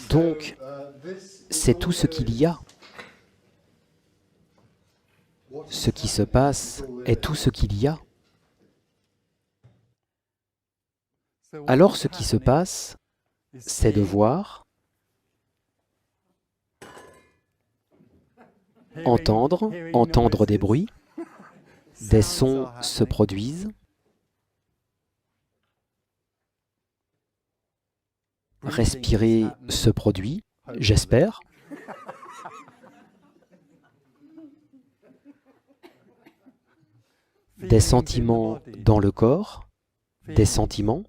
Donc, c'est tout ce qu'il y a. Ce qui se passe est tout ce qu'il y a. Alors ce qui se passe, c'est de voir, entendre des bruits, des sons se produisent, respirer se produit, j'espère. Des sentiments dans le corps, des sentiments.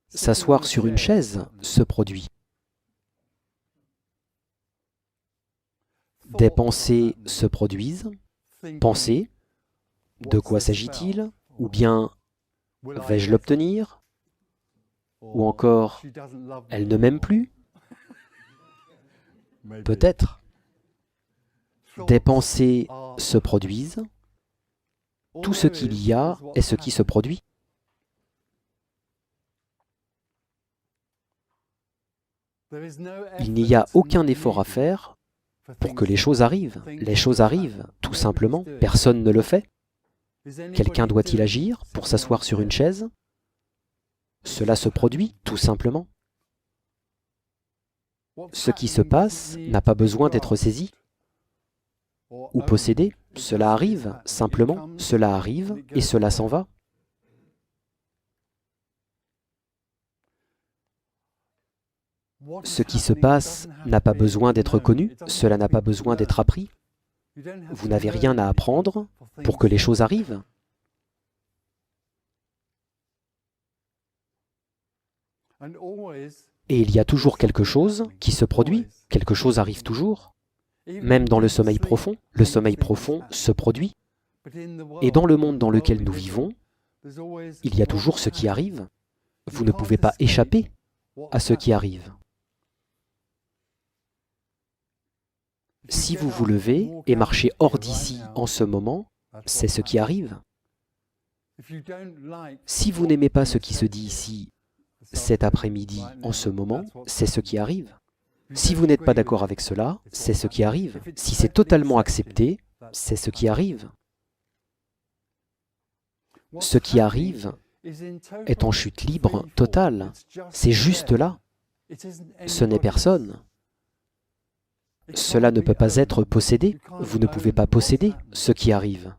S'asseoir sur une chaise se produit. Des pensées se produisent. Pensées, de quoi s'agit-il? Ou bien, vais-je l'obtenir? Ou encore, elle ne m'aime plus? Peut-être. Des pensées se produisent. Tout ce qu'il y a est ce qui se produit. Il n'y a aucun effort à faire pour que les choses arrivent. Les choses arrivent, tout simplement. Personne ne le fait. Quelqu'un doit-il agir pour s'asseoir sur une chaise? Cela se produit, tout simplement. Ce qui se passe n'a pas besoin d'être saisi ou possédé. Cela arrive, simplement. Cela arrive et cela s'en va. Ce qui se passe n'a pas besoin d'être connu, cela n'a pas besoin d'être appris. Vous n'avez rien à apprendre pour que les choses arrivent. Et il y a toujours quelque chose qui se produit, quelque chose arrive toujours. Même dans le sommeil profond se produit. Et dans le monde dans lequel nous vivons, il y a toujours ce qui arrive. Vous ne pouvez pas échapper à ce qui arrive. Si vous vous levez et marchez hors d'ici en ce moment, c'est ce qui arrive. Si vous n'aimez pas ce qui se dit ici, cet après-midi, en ce moment, c'est ce qui arrive. Si vous n'êtes pas d'accord avec cela, c'est ce qui arrive. Si c'est totalement accepté, c'est ce qui arrive. Ce qui arrive est en chute libre totale. C'est juste là. Ce n'est personne. Cela ne peut pas être possédé. Vous ne pouvez pas posséder ce qui arrive.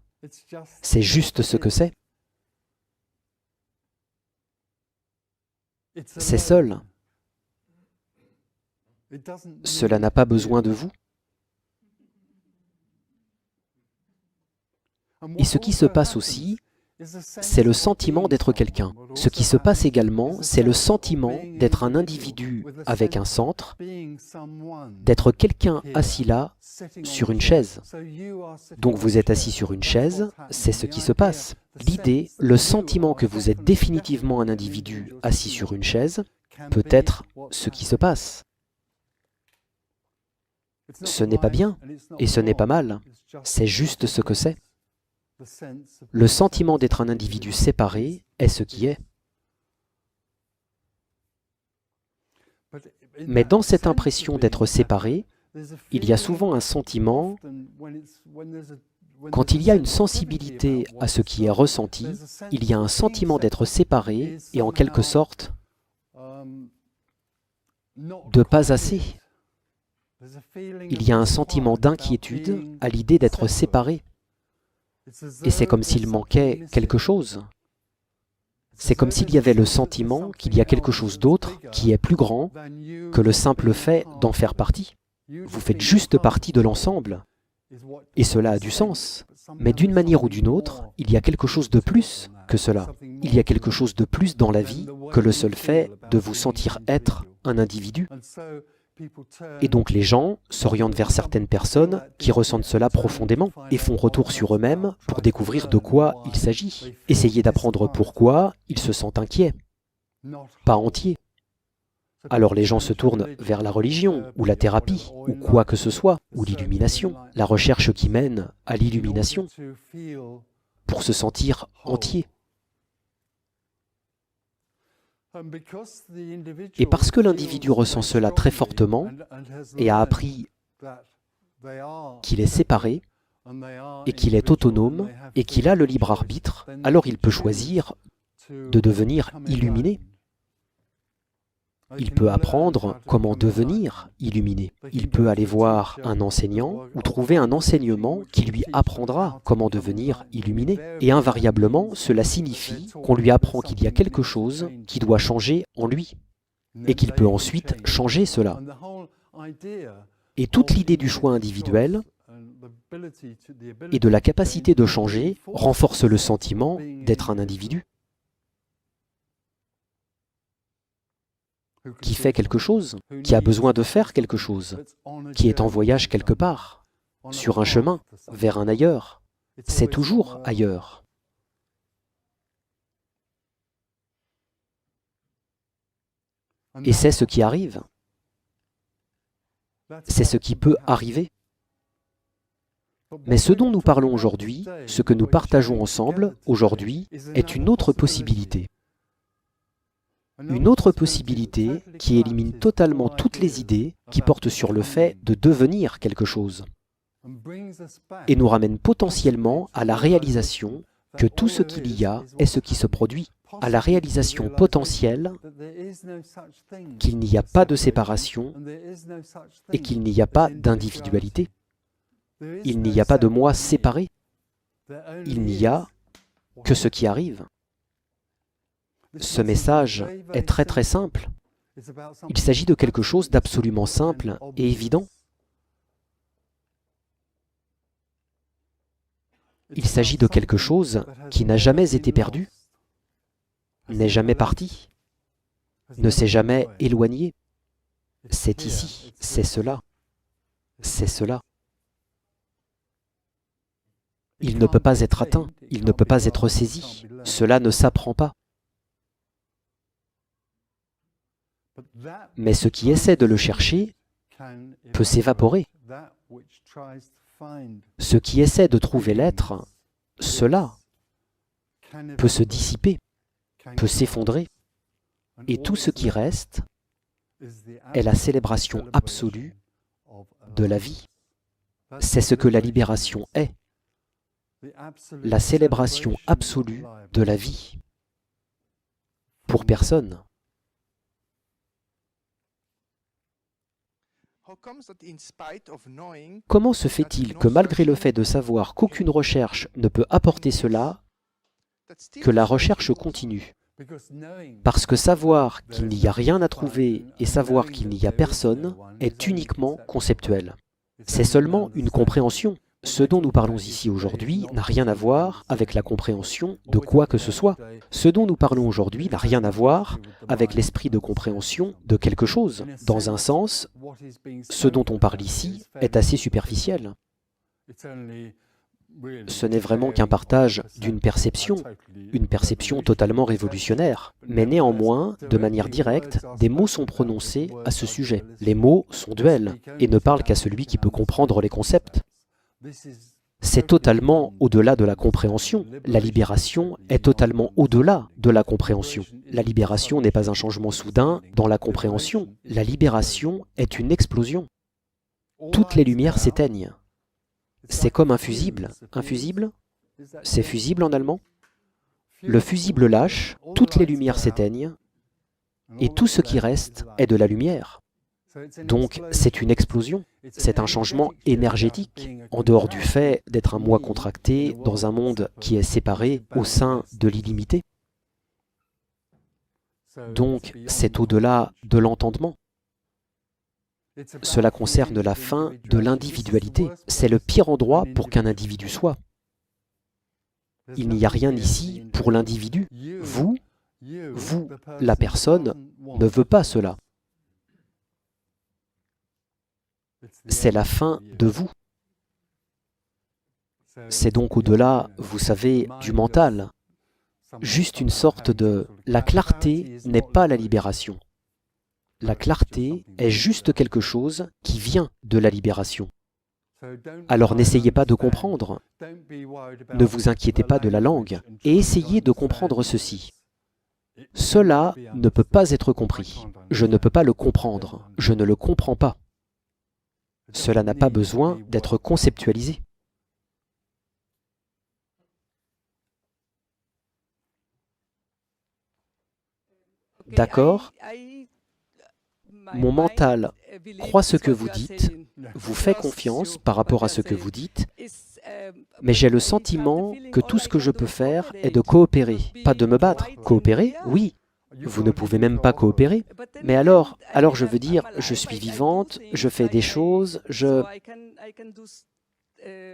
C'est juste ce que c'est. C'est seul. Cela n'a pas besoin de vous. Et ce qui se passe aussi, c'est le sentiment d'être quelqu'un. Ce qui se passe également, c'est le sentiment d'être un individu avec un centre, d'être quelqu'un assis là, sur une chaise. Donc vous êtes assis sur une chaise, c'est ce qui se passe. L'idée, le sentiment que vous êtes définitivement un individu assis sur une chaise, peut être ce qui se passe. Ce n'est pas bien, et ce n'est pas mal, c'est juste ce que c'est. Le sentiment d'être un individu séparé est ce qui est. Mais dans cette impression d'être séparé, il y a souvent un sentiment, quand il y a une sensibilité à ce qui est ressenti, il y a un sentiment d'être séparé et en quelque sorte de pas assez. Il y a un sentiment d'inquiétude à l'idée d'être séparé. Et c'est comme s'il manquait quelque chose. C'est comme s'il y avait le sentiment qu'il y a quelque chose d'autre qui est plus grand que le simple fait d'en faire partie. Vous faites juste partie de l'ensemble. Et cela a du sens. Mais d'une manière ou d'une autre, il y a quelque chose de plus que cela. Il y a quelque chose de plus dans la vie que le seul fait de vous sentir être un individu. Et donc les gens s'orientent vers certaines personnes qui ressentent cela profondément et font retour sur eux-mêmes pour découvrir de quoi il s'agit. Essayer d'apprendre pourquoi ils se sentent inquiets, pas entiers. Alors les gens se tournent vers la religion, ou la thérapie, ou quoi que ce soit, ou l'illumination, la recherche qui mène à l'illumination, pour se sentir entier. Et parce que l'individu ressent cela très fortement et a appris qu'il est séparé et qu'il est autonome et qu'il a le libre arbitre, alors il peut choisir de devenir illuminé. Il peut apprendre comment devenir illuminé. Il peut aller voir un enseignant ou trouver un enseignement qui lui apprendra comment devenir illuminé. Et invariablement, cela signifie qu'on lui apprend qu'il y a quelque chose qui doit changer en lui et qu'il peut ensuite changer cela. Et toute l'idée du choix individuel et de la capacité de changer renforce le sentiment d'être un individu qui fait quelque chose, qui a besoin de faire quelque chose, qui est en voyage quelque part, sur un chemin, vers un ailleurs. C'est toujours ailleurs. Et c'est ce qui arrive. C'est ce qui peut arriver. Mais ce dont nous parlons aujourd'hui, ce que nous partageons ensemble aujourd'hui, est une autre possibilité. Une autre possibilité qui élimine totalement toutes les idées qui portent sur le fait de devenir quelque chose et nous ramène potentiellement à la réalisation que tout ce qu'il y a est ce qui se produit, à la réalisation potentielle qu'il n'y a pas de séparation et qu'il n'y a pas d'individualité. Il n'y a pas de moi séparé. Il n'y a que ce qui arrive. Ce message est très très simple. Il s'agit de quelque chose d'absolument simple et évident. Il s'agit de quelque chose qui n'a jamais été perdu, n'est jamais parti, ne s'est jamais éloigné. C'est ici, c'est cela, c'est cela. Il ne peut pas être atteint, il ne peut pas être saisi. Cela ne s'apprend pas. Mais ce qui essaie de le chercher peut s'évaporer. Ce qui essaie de trouver l'être, cela peut se dissiper, peut s'effondrer. Et tout ce qui reste est la célébration absolue de la vie. C'est ce que la libération est. La célébration absolue de la vie. Pour personne. Comment se fait-il que malgré le fait de savoir qu'aucune recherche ne peut apporter cela, que la recherche continue? Parce que savoir qu'il n'y a rien à trouver et savoir qu'il n'y a personne est uniquement conceptuel. C'est seulement une compréhension. Ce dont nous parlons ici aujourd'hui n'a rien à voir avec la compréhension de quoi que ce soit. Ce dont nous parlons aujourd'hui n'a rien à voir avec l'esprit de compréhension de quelque chose. Dans un sens, ce dont on parle ici est assez superficiel. Ce n'est vraiment qu'un partage d'une perception, une perception totalement révolutionnaire. Mais néanmoins, de manière directe, des mots sont prononcés à ce sujet. Les mots sont duels et ne parlent qu'à celui qui peut comprendre les concepts. C'est totalement au-delà de la compréhension. La libération est totalement au-delà de la compréhension. La libération n'est pas un changement soudain dans la compréhension. La libération est une explosion. Toutes les lumières s'éteignent. C'est comme un fusible. Un fusible? C'est fusible en allemand? Le fusible lâche, toutes les lumières s'éteignent, et tout ce qui reste est de la lumière. Donc c'est une explosion, c'est un changement énergétique, en dehors du fait d'être un moi contracté dans un monde qui est séparé au sein de l'illimité. Donc c'est au-delà de l'entendement. Cela concerne la fin de l'individualité. C'est le pire endroit pour qu'un individu soit. Il n'y a rien ici pour l'individu. Vous, la personne, ne veut pas cela. C'est la fin de vous. C'est donc au-delà, vous savez, du mental. Juste une sorte de... La clarté n'est pas la libération. La clarté est juste quelque chose qui vient de la libération. Alors n'essayez pas de comprendre. Ne vous inquiétez pas de la langue et essayez de comprendre ceci. Cela ne peut pas être compris. Je ne peux pas le comprendre. Je ne le comprends pas. Cela n'a pas besoin d'être conceptualisé. D'accord? Mon mental croit ce que vous dites, vous fait confiance par rapport à ce que vous dites, mais j'ai le sentiment que tout ce que je peux faire est de coopérer, pas de me battre. Coopérer? Oui. Vous ne pouvez même pas coopérer. Mais alors je veux dire, je suis vivante, je fais des choses,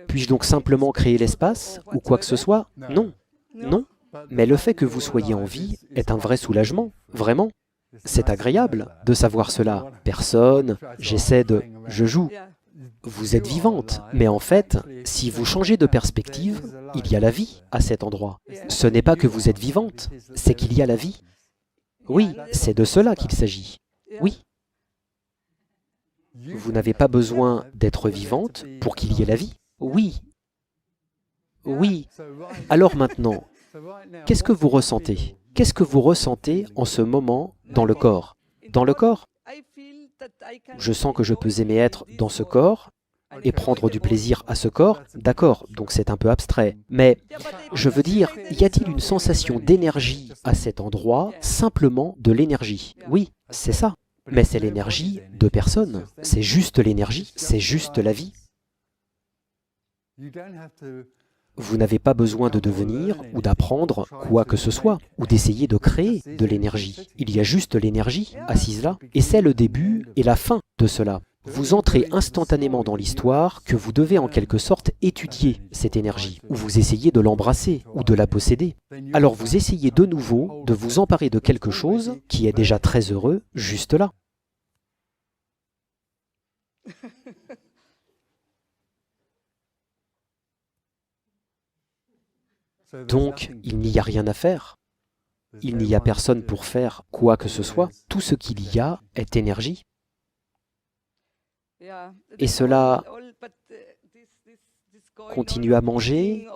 Puis-je donc simplement créer l'espace ou quoi que ce soit? Non. Non. Mais le fait que vous soyez en vie est un vrai soulagement, vraiment. C'est agréable de savoir cela. Personne, je joue. Vous êtes vivante, mais en fait, si vous changez de perspective, il y a la vie à cet endroit. Ce n'est pas que vous êtes vivante, c'est qu'il y a la vie. Oui, c'est de cela qu'il s'agit. Oui. Vous n'avez pas besoin d'être vivante pour qu'il y ait la vie. Oui. Oui. Alors maintenant, qu'est-ce que vous ressentez? Qu'est-ce que vous ressentez en ce moment dans le corps? Dans le corps? Je sens que je peux aimer être dans ce corps et prendre du plaisir à ce corps. D'accord, donc c'est un peu abstrait. Mais je veux dire, y a-t-il une sensation d'énergie à cet endroit, simplement de l'énergie? Oui, c'est ça. Mais c'est l'énergie de personne. C'est juste l'énergie, c'est juste la vie. Vous n'avez pas besoin de devenir ou d'apprendre quoi que ce soit, ou d'essayer de créer de l'énergie. Il y a juste l'énergie assise là, et c'est le début et la fin de cela. Vous entrez instantanément dans l'histoire que vous devez en quelque sorte étudier cette énergie, ou vous essayez de l'embrasser, ou de la posséder. Alors vous essayez de nouveau de vous emparer de quelque chose qui est déjà très heureux, juste là. Donc, il n'y a rien à faire. Il n'y a personne pour faire quoi que ce soit. Tout ce qu'il y a est énergie. Et cela continue à manger,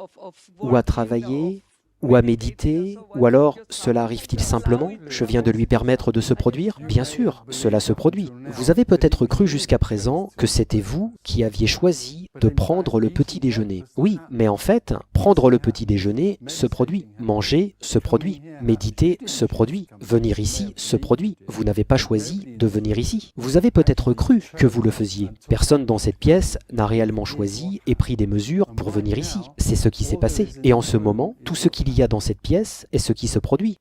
ou à travailler, ou à méditer, ou alors cela arrive-t-il simplement? Je viens de lui permettre de se produire? Bien sûr, cela se produit. Vous avez peut-être cru jusqu'à présent que c'était vous qui aviez choisi de prendre le petit déjeuner. Oui, mais en fait, prendre le petit déjeuner se produit. Manger se produit. Méditer se produit. Venir ici se produit. Vous n'avez pas choisi de venir ici. Vous avez peut-être cru que vous le faisiez. Personne dans cette pièce n'a réellement choisi et pris des mesures pour venir ici. C'est ce qui s'est passé. Et en ce moment, tout ce qu'il y a dans cette pièce est ce qui se produit.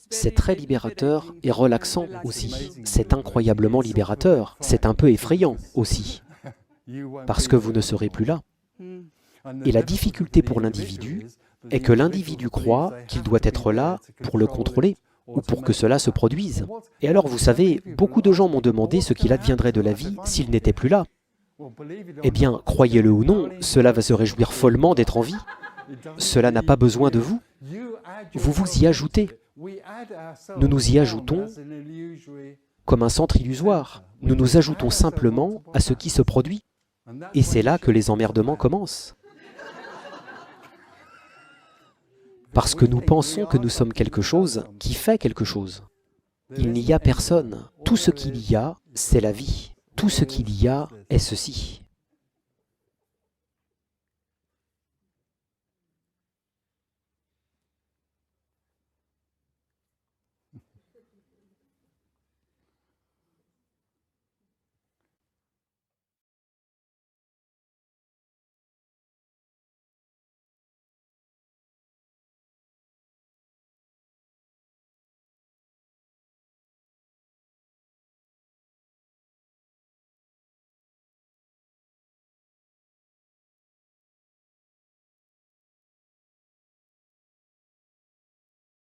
C'est très libérateur et relaxant aussi. C'est incroyablement libérateur. C'est un peu effrayant aussi, parce que vous ne serez plus là. Et la difficulté pour l'individu est que l'individu croit qu'il doit être là pour le contrôler, ou pour que cela se produise. Et alors, vous savez, beaucoup de gens m'ont demandé ce qu'il adviendrait de la vie s'il n'était plus là. Eh bien, croyez-le ou non, cela va se réjouir follement d'être en vie. Cela n'a pas besoin de vous. Vous vous y ajoutez. Nous nous y ajoutons comme un centre illusoire. Nous nous ajoutons simplement à ce qui se produit. Et c'est là que les emmerdements commencent. Parce que nous pensons que nous sommes quelque chose qui fait quelque chose. Il n'y a personne. Tout ce qu'il y a, c'est la vie. Tout ce qu'il y a est ceci.